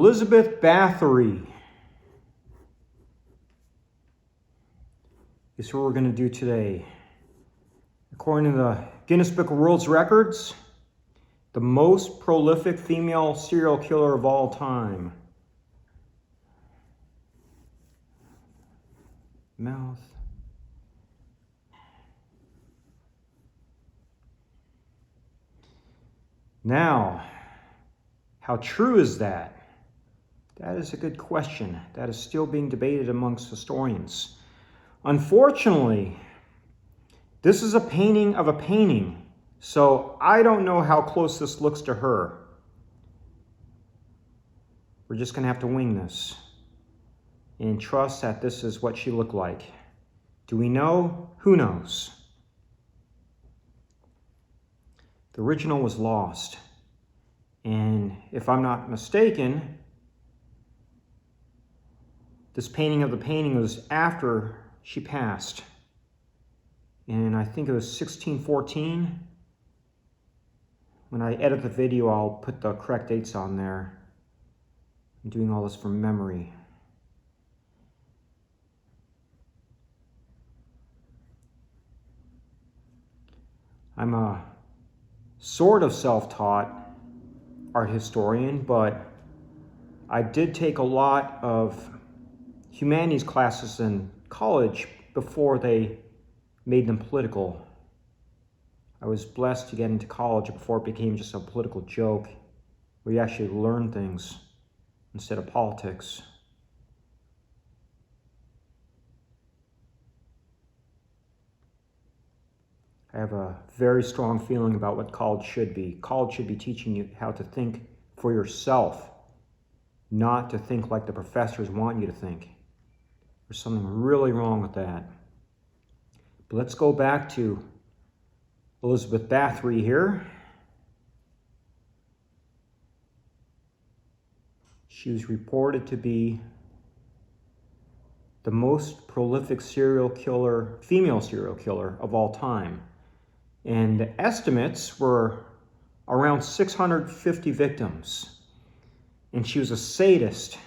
Elizabeth Bathory is who we're going to do today. According to the Guinness Book of World Records, the most prolific female serial killer of all time. Mouth. Now, how true is that? That is a good question. That is still being debated amongst historians. Unfortunately, this is a painting of a painting, so I don't know how close this looks to her. We're just going to have to wing this and trust that this is what she looked like. Do we know? Who knows? The original was lost. And if I'm not mistaken, this painting of the painting was after she passed. And I think it was 1614. When I edit the video, I'll put the correct dates on there. I'm doing all this from memory. I'm a sort of self-taught art historian, but I did take a lot of humanities classes in college before they made them political. I was blessed to get into college before it became just a political joke where you actually learn things instead of politics. I have a very strong feeling about what college should be. College should be teaching you how to think for yourself, not to think like the professors want you to think. There's something really wrong with that. But let's go back to Elizabeth Bathory here. She was reported to be the most prolific serial killer, female serial killer of all time. And the estimates were around 650 victims. And she was a sadist,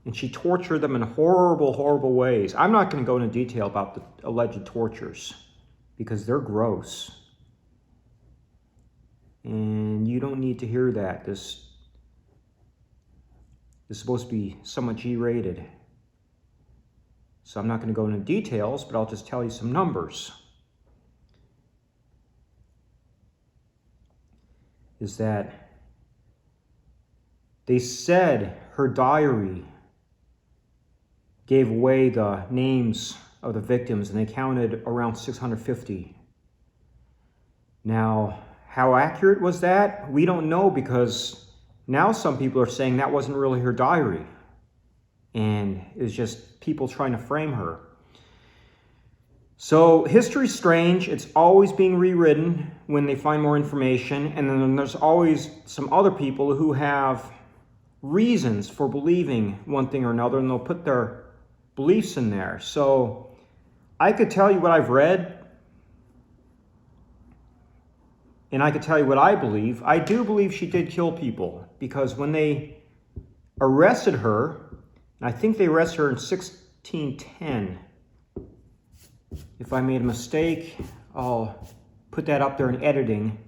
and she tortured them in horrible, horrible ways. I'm not going to go into detail about the alleged tortures because they're gross. And you don't need to hear that. This is supposed to be somewhat G-rated. So I'm not going to go into details, but I'll just tell you some numbers. Is that they said her diary gave away the names of the victims, and they counted around 650. Now, how accurate was that? We don't know, because now some people are saying that wasn't really her diary, and it was just people trying to frame her. So history's strange. It's always being rewritten when they find more information. And then there's always some other people who have reasons for believing one thing or another, and they'll put their beliefs in there. So I could tell you what I've read, and I could tell you what I believe. I do believe she did kill people, because when they arrested her, and I think they arrested her in 1610, if I made a mistake, I'll put that up there in editing.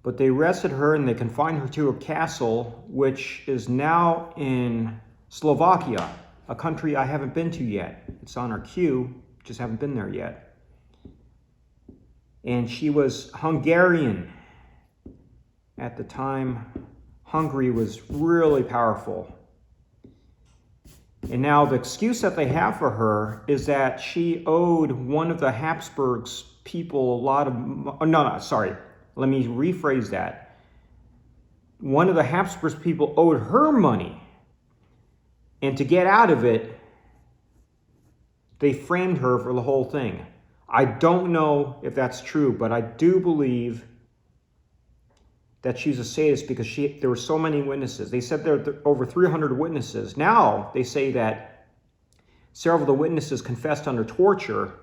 But they arrested her and they confined her to a castle, which is now in Slovakia, a country I haven't been to yet. It's on our queue, just haven't been there yet. And she was Hungarian. At the time, Hungary was really powerful. And now the excuse that they have for her is that she owed one of the Habsburgs people a lot of... sorry. Let me rephrase that. One of the Habsburgs people owed her money. And to get out of it, they framed her for the whole thing. I don't know if that's true, but I do believe that she's a sadist, because there were so many witnesses. They said there were over 300 witnesses. Now they say that several of the witnesses confessed under torture,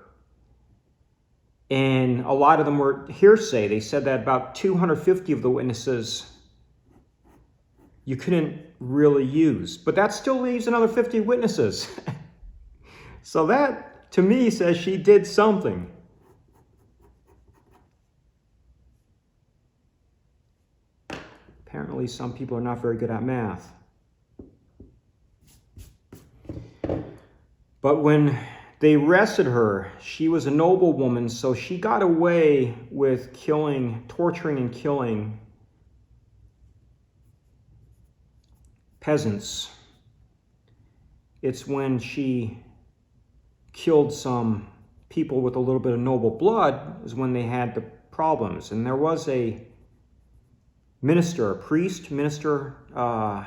and a lot of them were hearsay. They said that about 250 of the witnesses you couldn't really use. But that still leaves another 50 witnesses. So that, to me, says she did something. Apparently, some people are not very good at math. But when they arrested her, she was a noblewoman, so she got away with torturing and killing peasants. It's when she killed some people with a little bit of noble blood is when they had the problems. And there was a minister, I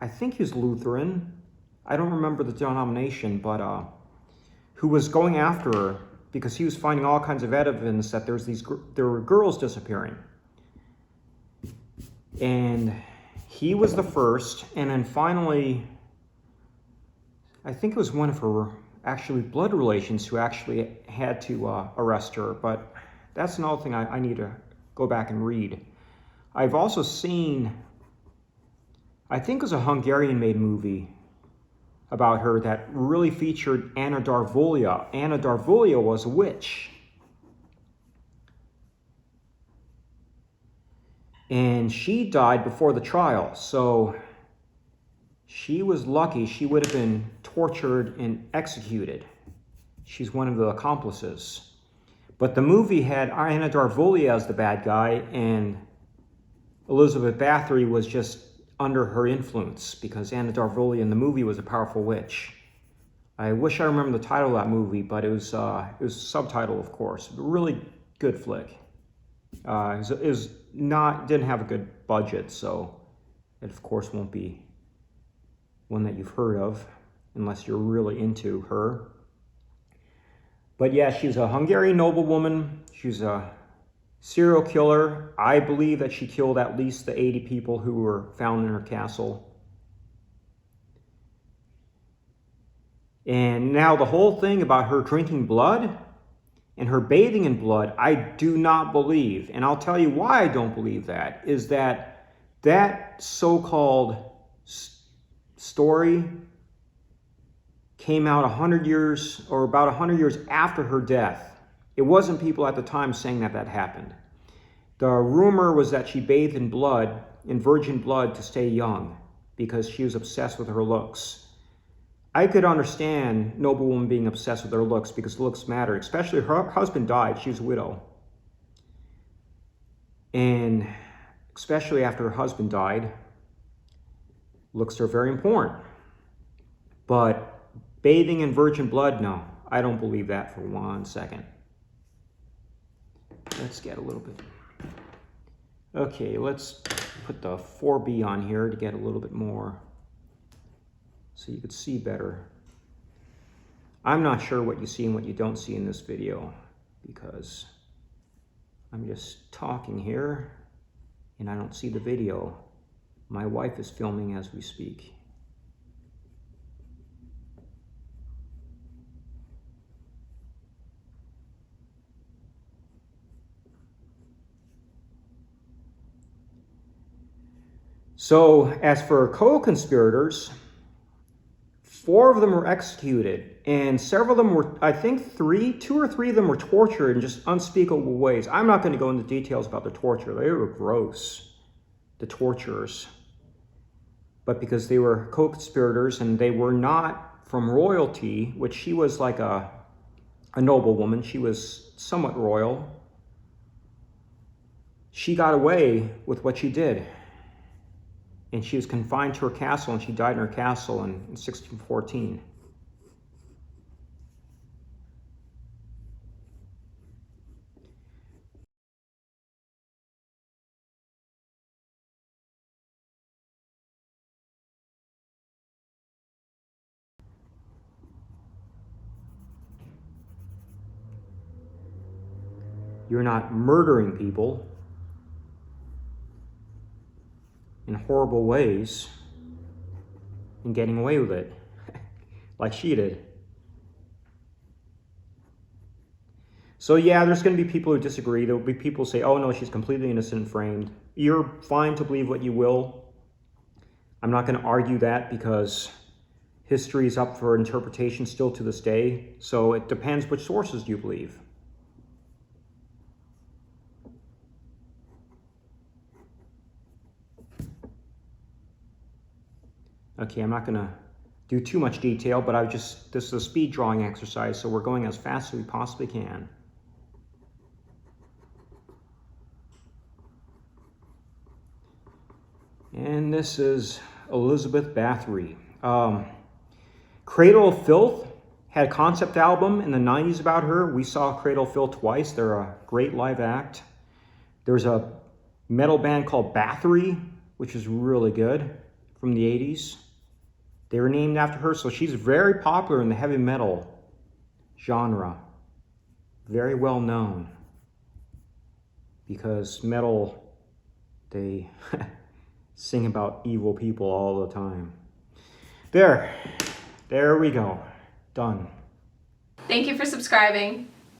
think he was Lutheran. I don't remember the denomination, but who was going after her because he was finding all kinds of evidence that there were girls disappearing. And he was the first, and then finally, I think it was one of her actually blood relations who actually had to arrest her, but that's another thing I need to go back and read. I've also seen, I think it was a Hungarian-made movie about her that really featured Anna Darvulia. Anna Darvulia was a witch. And she died before the trial, so she was lucky. She would have been tortured and executed. She's one of the accomplices. But the movie had Anna Darvulia as the bad guy, and Elizabeth Bathory was just under her influence because Anna Darvulia in the movie was a powerful witch. I wish I remember the title of that movie, but it was subtitled, of course. A really good flick. Didn't have a good budget, so it of course won't be one that you've heard of unless you're really into her. But yeah, she's a Hungarian noblewoman. She's a serial killer. I believe that she killed at least the 80 people who were found in her castle. And now the whole thing about her drinking blood and her bathing in blood, I do not believe. And I'll tell you why I don't believe that, is that so-called story came out 100 years or about 100 years after her death. It wasn't people at the time saying that happened. The rumor was that she bathed in blood, in virgin blood, to stay young because she was obsessed with her looks. I could understand noblewoman being obsessed with her looks because looks matter, especially her husband died. She was a widow. And especially after her husband died, looks are very important. But bathing in virgin blood, no, I don't believe that for 1 second. Let's get a little bit. Okay, let's put the 4B on here to get a little bit more so you could see better. I'm not sure what you see and what you don't see in this video because I'm just talking here and I don't see the video. My wife is filming as we speak. So as for co-conspirators, 4 of them were executed, and several of them were, I think 2 or 3 of them were tortured in just unspeakable ways. I'm not going to go into details about the torture. They were gross, the torturers. But because they were co-conspirators and they were not from royalty, which she was like a noblewoman, she was somewhat royal, she got away with what she did. And she was confined to her castle, and she died in her castle in 1614. You're not murdering people in horrible ways and getting away with it like she did. So yeah, there's going to be people who disagree. There will be people who say, oh no, she's completely innocent and framed. You're fine to believe what you will. I'm not going to argue that because history is up for interpretation still to this day. So it depends which sources you believe. Okay, I'm not going to do too much detail, but this is a speed drawing exercise, so we're going as fast as we possibly can. And this is Elizabeth Bathory. Cradle of Filth had a concept album in the 90s about her. We saw Cradle of Filth twice. They're a great live act. There's a metal band called Bathory, which is really good, from the 80s. They were named after her, so she's very popular in the heavy metal genre. Very well known. Because metal, they sing about evil people all the time. There we go. Done. Thank you for subscribing.